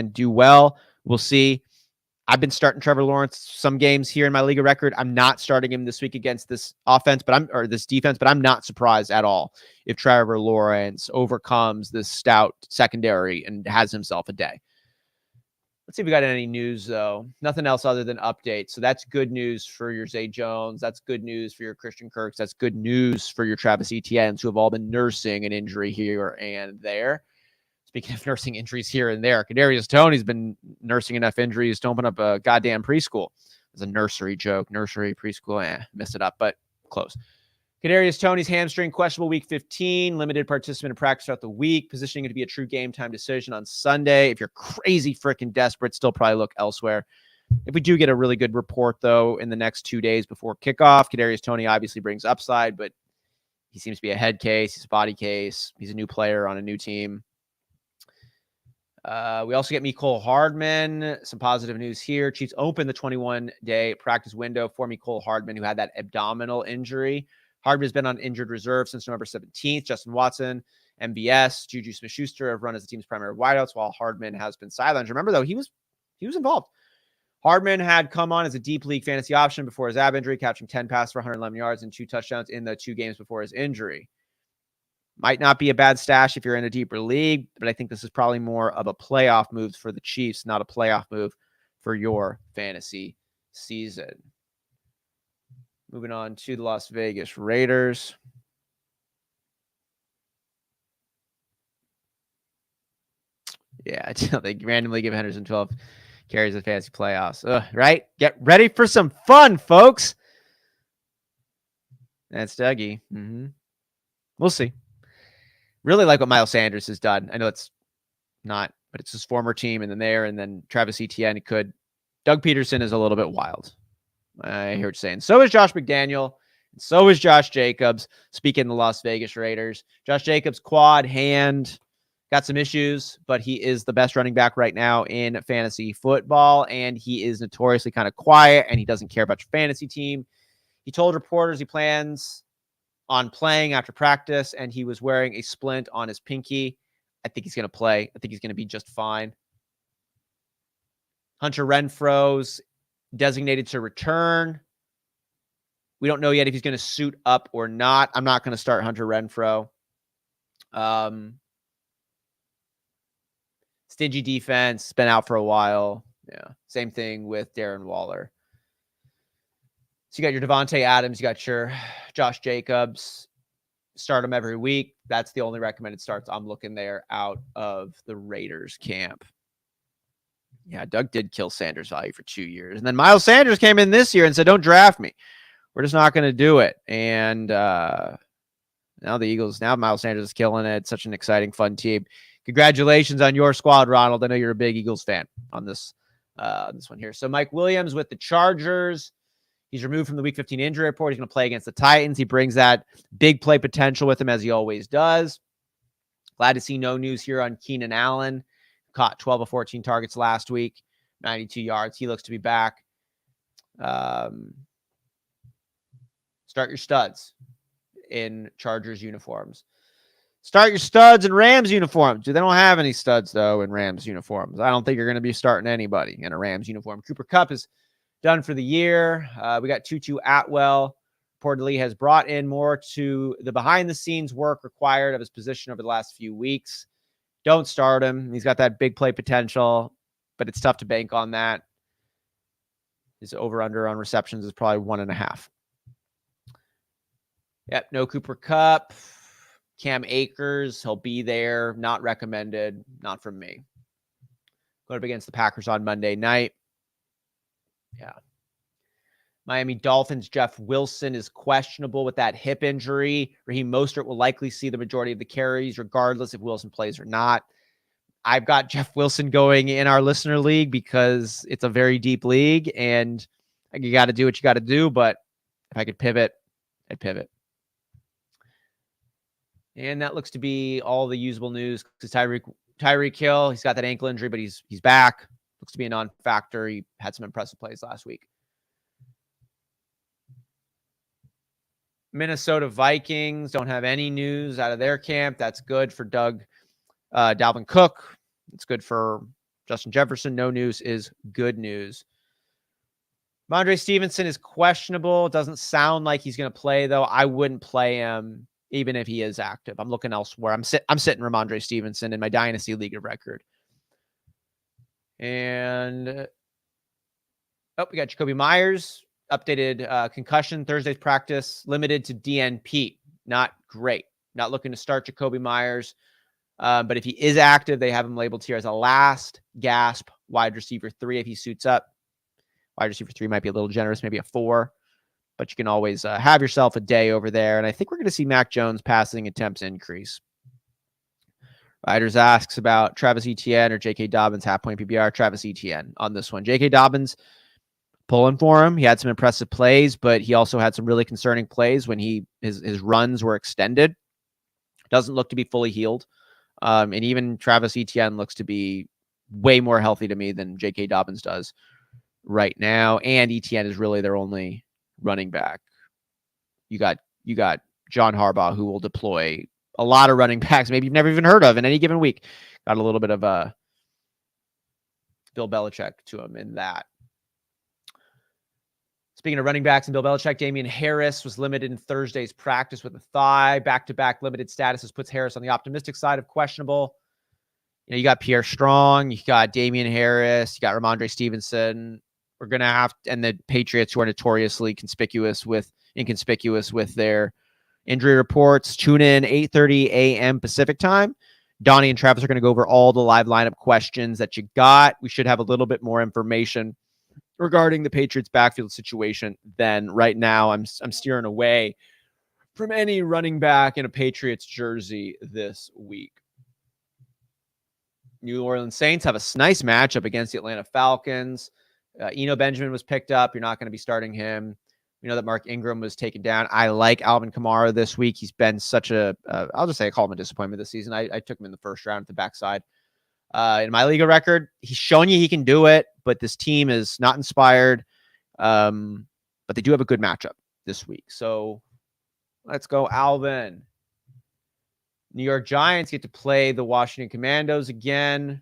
do well. We'll see. I've been starting Trevor Lawrence some games here in my league of record. I'm not starting him this week against this offense, this defense, but I'm not surprised at all if Trevor Lawrence overcomes this stout secondary and has himself a day. Let's see if we got any news, though. Nothing else other than updates. So that's good news for your Zay Jones. That's good news for your Christian Kirks. That's good news for your Travis Etiennes, who have all been nursing an injury here and there. Speaking of nursing injuries here and there, Kadarius Toney's been nursing enough injuries to open up a goddamn preschool. It's a nursery joke. Nursery, preschool, messed it up, but close. Kadarius Toney's hamstring, questionable week 15, limited participant in practice throughout the week, positioning it to be a true game time decision on Sunday. If you're crazy freaking desperate, still probably look elsewhere. If we do get a really good report, though, in the next 2 days before kickoff, Kadarius Toney obviously brings upside, but he seems to be a head case. He's a body case. He's a new player on a new team. We also get Mecole Hardman. Some positive news here. Chiefs open the 21-day practice window for Mecole Hardman, who had that abdominal injury. Hardman has been on injured reserve since November 17th. Justin Watson, MVS, Juju Smith-Schuster have run as the team's primary wideouts, while Hardman has been sidelined. Remember, though, he was involved. Hardman had come on as a deep league fantasy option before his ab injury, catching 10 passes for 111 yards and 2 touchdowns in the 2 games before his injury. Might not be a bad stash if you're in a deeper league, but I think this is probably more of a playoff move for the Chiefs, not a playoff move for your fantasy season. Moving on to the Las Vegas Raiders. Yeah, they randomly give Henderson 12 carries in fantasy playoffs. Right? Get ready for some fun, folks. That's Dougie. We'll see. Really like what Miles Sanders has done. I know it's not, but it's his former team, and then Travis Etienne could. Doug Peterson is a little bit wild. I hear what you're saying. So is Josh McDaniel. And so is Josh Jacobs. Speaking of the Las Vegas Raiders, Josh Jacobs, quad hand, got some issues, but he is the best running back right now in fantasy football, and he is notoriously kind of quiet, and he doesn't care about your fantasy team. He told reporters he plans on playing after practice, and he was wearing a splint on his pinky. I think he's going to play. I think he's going to be just fine. Hunter Renfro's designated to return. We don't know yet if he's going to suit up or not. I'm not going to start Hunter Renfro. Stingy defense, been out for a while. Yeah. Same thing with Darren Waller. So you got your Devontae Adams, you got your Josh Jacobs. Start them every week. That's the only recommended starts I'm looking there out of the Raiders camp. Yeah, Doug did kill Sanders' value for 2 years. And then Miles Sanders came in this year and said, don't draft me. We're just not going to do it. And now the Eagles, now Miles Sanders is killing it. It's such an exciting, fun team. Congratulations on your squad, Ronald. I know you're a big Eagles fan on this one here. So Mike Williams with the Chargers. He's removed from the Week 15 injury report. He's going to play against the Titans. He brings that big play potential with him, as he always does. Glad to see no news here on Keenan Allen. Caught 12 of 14 targets last week, 92 yards. He looks to be back. Start your studs in Chargers uniforms. Start your studs in Rams uniforms. They don't have any studs, though, in Rams uniforms. I don't think you're going to be starting anybody in a Rams uniform. Cooper Kupp is done for the year. We got Tutu Atwell. Reportedly has brought in more to the behind-the-scenes work required of his position over the last few weeks. Don't start him. He's got that big play potential, but it's tough to bank on that. His over-under on receptions is probably 1.5. Yep, no Cooper Kupp. Cam Akers, he'll be there. Not recommended. Not from me. Going up against the Packers on Monday night. Yeah. Miami Dolphins, Jeff Wilson is questionable with that hip injury. Raheem Mostert will likely see the majority of the carries, regardless if Wilson plays or not. I've got Jeff Wilson going in our listener league because it's a very deep league, and you got to do what you got to do. But if I could pivot, I'd pivot. And that looks to be all the usable news. Because Tyreek Hill, he's got that ankle injury, but he's back. Looks to be a non-factor. He had some impressive plays last week. Minnesota Vikings don't have any news out of their camp. That's good for Dalvin Cook. It's good for Justin Jefferson. No news is good news. Ramondre Stevenson is questionable. It doesn't sound like he's going to play, though. I wouldn't play him even if he is active. I'm looking elsewhere. I'm sitting Ramondre Stevenson in my Dynasty League of Record. And we got Jacoby Myers. Updated concussion. Thursday's practice limited to DNP. Not great. Not looking to start Jacoby Myers. But if he is active, they have him labeled here as a last gasp wide receiver 3 if he suits up. Wide receiver 3 might be a little generous, maybe a 4. but you can always have yourself a day over there. And I think we're going to see Mac Jones passing attempts increase. Riders asks about Travis Etienne or J.K. Dobbins, half-point PPR. Travis Etienne on this one. J.K. Dobbins, pulling for him. He had some impressive plays, but he also had some really concerning plays when his runs were extended. Doesn't look to be fully healed. And even Travis Etienne looks to be way more healthy to me than J.K. Dobbins does right now. And Etienne is really their only running back. You got John Harbaugh, who will deploy a lot of running backs maybe you've never even heard of in any given week. Got a little bit of Bill Belichick to him in that. Speaking of running backs and Bill Belichick, Damian Harris was limited in Thursday's practice with a thigh. Back-to-back limited statuses puts Harris on the optimistic side of questionable. You know, you got Pierre Strong, you got Damian Harris, you got Ramondre Stevenson. We're going to have, and the Patriots, who are notoriously inconspicuous with their injury reports. Tune in 8:30 a.m. Pacific time. Donnie and Travis are going to go over all the live lineup questions that you got. We should have a little bit more information regarding the Patriots backfield situation then. Right now, I'm steering away from any running back in a Patriots jersey this week. New Orleans Saints have a nice matchup against the Atlanta Falcons. Eno Benjamin was picked up. You're not going to be starting him. We know that Mark Ingram was taken down. I like Alvin Kamara this week. He's been such I'll just say I call him a disappointment this season. I took him in the first round at the backside. In my Liga record, he's showing you he can do it, but this team is not inspired. But they do have a good matchup this week. So let's go, Alvin. New York Giants get to play the Washington Commandos again.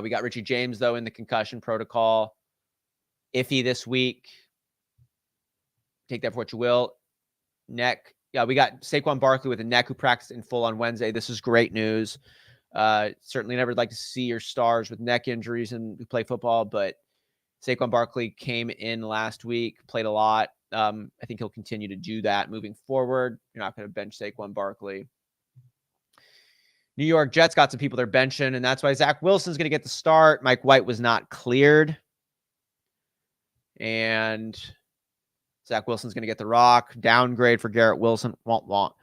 We got Richie James, though, in the concussion protocol. Iffy this week. Take that for what you will. Neck. Yeah, we got Saquon Barkley with a neck who practiced in full on Wednesday. This is great news. Certainly never like to see your stars with neck injuries and who play football, but Saquon Barkley came in last week, played a lot. I think he'll continue to do that moving forward. You're not going to bench Saquon Barkley. New York Jets got some people they're benching, and that's why Zach Wilson's going to get the start. Mike White was not cleared. And Zach Wilson's going to get the rock. Downgrade for Garrett Wilson. Won't.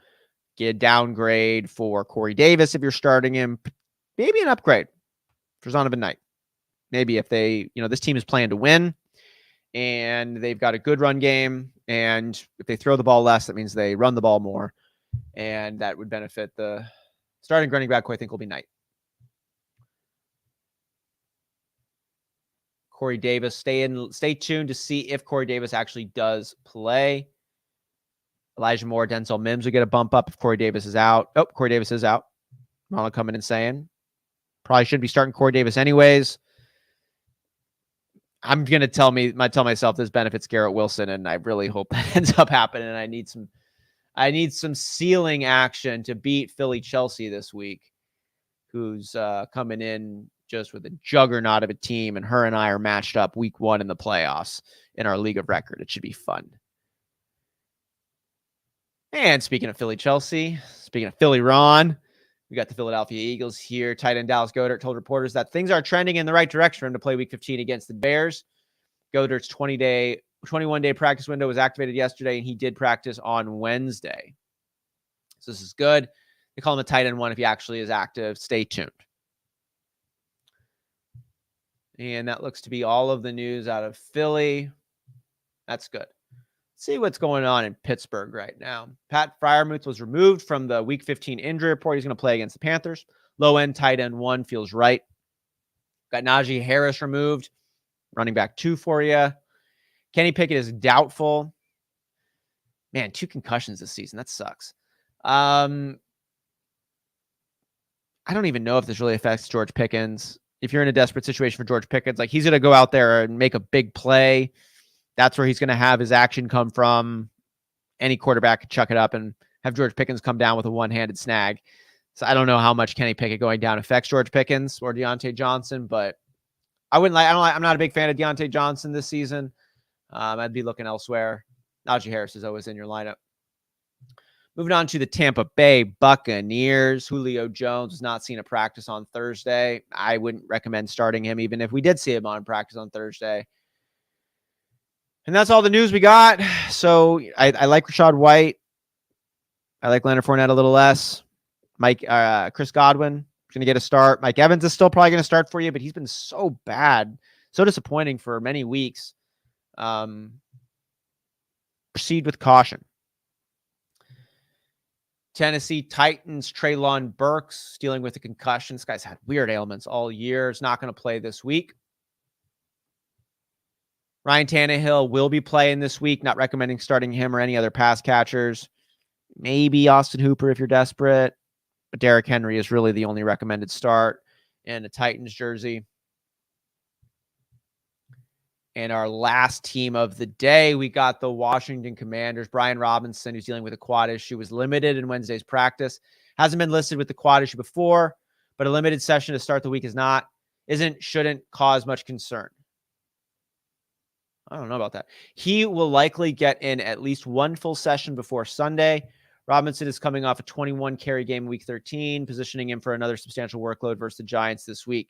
Get a downgrade for Corey Davis if you're starting him. Maybe an upgrade for Zonovan Knight. Maybe if they, this team is playing to win and they've got a good run game. And if they throw the ball less, that means they run the ball more. And that would benefit the starting running back, who I think will be Knight. Corey Davis, stay tuned to see if Corey Davis actually does play. Elijah Moore, Denzel Mims will get a bump up if Corey Davis is out. Oh, Corey Davis is out. Ronald coming and saying, probably should be starting Corey Davis anyways. I'm going to tell myself this benefits Garrett Wilson, and I really hope that ends up happening. I need some ceiling action to beat Philly Chelsea this week, who's coming in just with a juggernaut of a team, and her and I are matched up week 1 in the playoffs in our league of record. It should be fun. And speaking of Philly Chelsea, speaking of Philly Ron, we got the Philadelphia Eagles here. Tight end Dallas Goedert told reporters that things are trending in the right direction for him to play week 15 against the Bears. Goedert's 21-day practice window was activated yesterday, and he did practice on Wednesday. So this is good. They call him a tight end 1 if he actually is active. Stay tuned. And that looks to be all of the news out of Philly. That's good. See what's going on in Pittsburgh right now. Pat Freiermuth was removed from the Week 15 injury report. He's going to play against the Panthers. Low-end tight end 1 feels right. Got Najee Harris removed. Running back 2 for you. Kenny Pickett is doubtful. Man, 2 concussions this season. That sucks. I don't even know if this really affects George Pickens. If you're in a desperate situation for George Pickens, like he's going to go out there and make a big play. That's where he's going to have his action come from. Any quarterback could chuck it up and have George Pickens come down with a one-handed snag. So I don't know how much Kenny Pickett going down affects George Pickens or Deontay Johnson, but I'm not a big fan of Deontay Johnson this season. I'd be looking elsewhere. Najee Harris is always in your lineup. Moving on to the Tampa Bay Buccaneers. Julio Jones was not seen at practice on Thursday. I wouldn't recommend starting him even if we did see him on practice on Thursday. And that's all the news we got. So I like Rashad White. I like Leonard Fournette a little less. Chris Godwin is going to get a start. Mike Evans is still probably going to start for you, but he's been so bad, so disappointing for many weeks. Proceed with caution. Tennessee Titans, Treylon Burks dealing with a concussion. This guy's had weird ailments all year. He's not going to play this week. Ryan Tannehill will be playing this week. Not recommending starting him or any other pass catchers. Maybe Austin Hooper if you're desperate. But Derrick Henry is really the only recommended start in a Titans jersey. And our last team of the day, we got the Washington Commanders. Brian Robinson, who's dealing with a quad issue, was limited in Wednesday's practice. Hasn't been listed with the quad issue before, but a limited session to start the week shouldn't cause much concern. I don't know about that. He will likely get in at least one full session before Sunday. Robinson is coming off a 21 carry game week 13, positioning him for another substantial workload versus the Giants this week.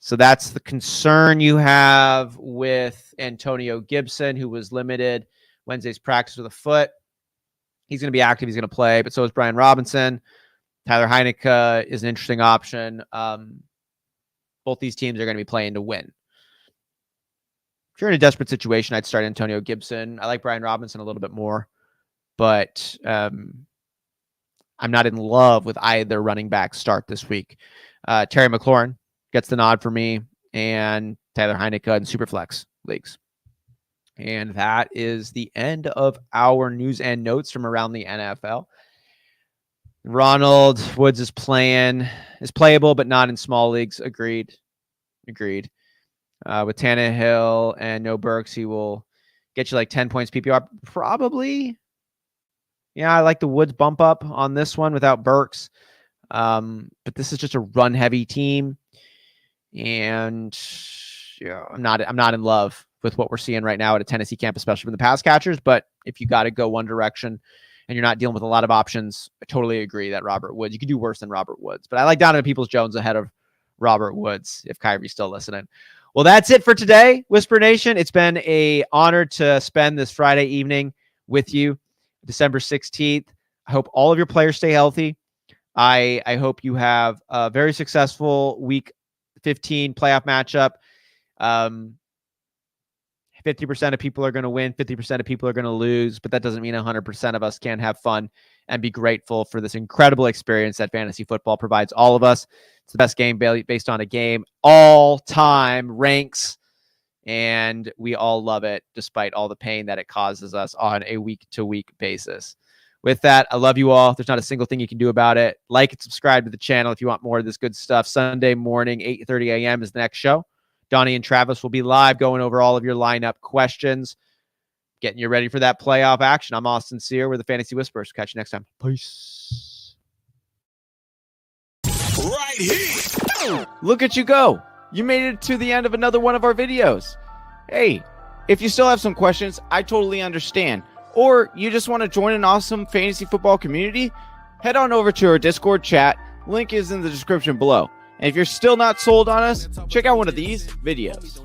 So that's the concern you have with Antonio Gibson, who was limited Wednesday's practice with a foot. He's going to be active. He's going to play, but so is Brian Robinson. Tyler Heineke is an interesting option. Both these teams are going to be playing to win. If you're in a desperate situation, I'd start Antonio Gibson. I like Brian Robinson a little bit more, but I'm not in love with either running back start this week. Terry McLaurin gets the nod for me, and Tyler Heineke in Superflex leagues. And that is the end of our news and notes from around the NFL. Ronald Woods is playable, but not in small leagues. Agreed. With Tannehill and no Burks, he will get you like 10 points PPR. Probably. Yeah, I like the Woods bump up on this one without Burks. But this is just a run-heavy team. And yeah, I'm not in love with what we're seeing right now at a Tennessee camp, especially from the pass catchers. But if you got to go one direction and you're not dealing with a lot of options, I totally agree that Robert Woods, you could do worse than Robert Woods. But I like Donovan Peoples-Jones ahead of Robert Woods if Kyrie's still listening. Well, that's it for today, Whisper Nation. It's been an honor to spend this Friday evening with you, December 16th. I hope all of your players stay healthy. I hope you have a very successful week 15 playoff matchup. 50% of people are going to win, 50% of people are going to lose, but that doesn't mean 100% of us can't have fun and be grateful for this incredible experience that fantasy football provides all of us. It's the best game based on a game, all-time ranks, and we all love it despite all the pain that it causes us on a week-to-week basis. With that, I love you all. There's not a single thing you can do about it. Like and subscribe to the channel if you want more of this good stuff. Sunday morning, 8:30 a.m. is the next show. Donnie and Travis will be live going over all of your lineup questions, getting you ready for that playoff action. I'm Austin Sear with the Fantasy Whispers. Catch you next time. Peace. Right here. Look at you go. You made it to the end of another one of our videos. Hey, if you still have some questions, I totally understand. Or you just want to join an awesome fantasy football community, head on over to our Discord chat. Link is in the description below. And if you're still not sold on us, check out one of these videos.